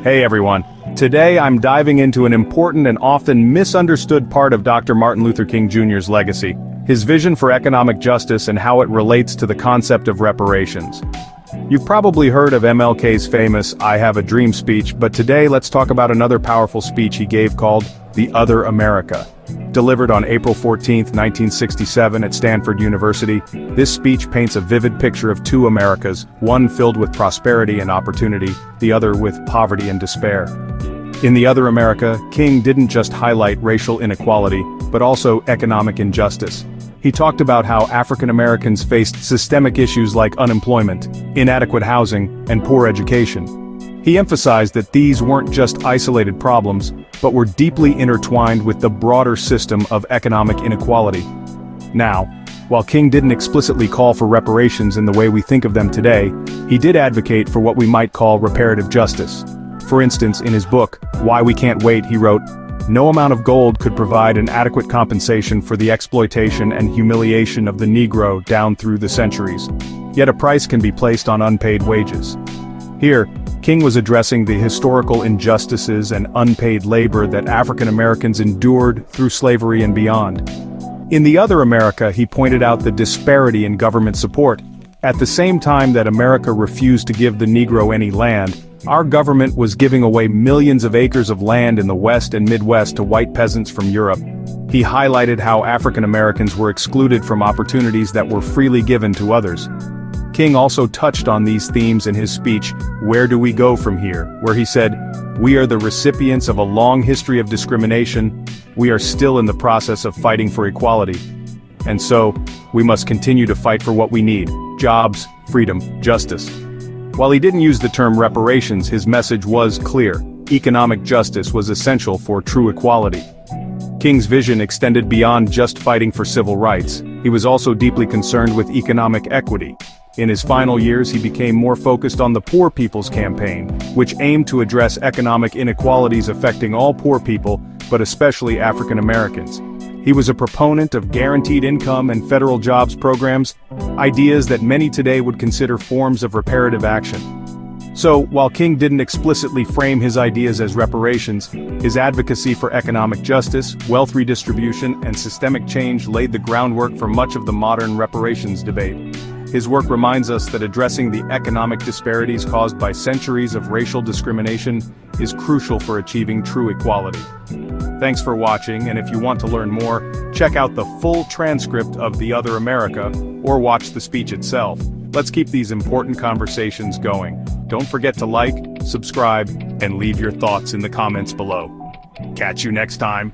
Hey everyone. Today I'm diving into an important and often misunderstood part of Dr. Martin Luther King Jr.'s legacy, his vision for economic justice and how it relates to the concept of reparations. You've probably heard of MLK's famous "I Have a Dream" speech, but today let's talk about another powerful speech he gave called "The Other America." Delivered on April 14, 1967 at Stanford University, this speech paints a vivid picture of two Americas, one filled with prosperity and opportunity, the other with poverty and despair. In The Other America, King didn't just highlight racial inequality, but also economic injustice. He talked about how African Americans faced systemic issues like unemployment, inadequate housing, and poor education. He emphasized that these weren't just isolated problems, but were deeply intertwined with the broader system of economic inequality. Now, while King didn't explicitly call for reparations in the way we think of them today, he did advocate for what we might call reparative justice. For instance, in his book, Why We Can't Wait, he wrote, "No amount of gold could provide an adequate compensation for the exploitation and humiliation of the Negro down through the centuries. Yet a price can be placed on unpaid wages." Here, King was addressing the historical injustices and unpaid labor that African Americans endured through slavery and beyond. In The Other America, he pointed out the disparity in government support. At the same time that America refused to give the Negro any land, our government was giving away millions of acres of land in the West and Midwest to white peasants from Europe. He highlighted how African Americans were excluded from opportunities that were freely given to others. King also touched on these themes in his speech, Where Do We Go From Here?, where he said, "We are the recipients of a long history of discrimination. We are still in the process of fighting for equality. And so, we must continue to fight for what we need: jobs, freedom, justice." While he didn't use the term reparations, his message was clear: economic justice was essential for true equality. King's vision extended beyond just fighting for civil rights. He was also deeply concerned with economic equity. In his final years, he became more focused on the Poor People's Campaign, which aimed to address economic inequalities affecting all poor people, but especially African Americans. He was a proponent of guaranteed income and federal jobs programs, ideas that many today would consider forms of reparative action. So, while King didn't explicitly frame his ideas as reparations, his advocacy for economic justice, wealth redistribution, and systemic change laid the groundwork for much of the modern reparations debate. His work reminds us that addressing the economic disparities caused by centuries of racial discrimination is crucial for achieving true equality. Thanks for watching, and if you want to learn more, check out the full transcript of The Other America, or watch the speech itself. Let's keep these important conversations going. Don't forget to like, subscribe, and leave your thoughts in the comments below. Catch you next time.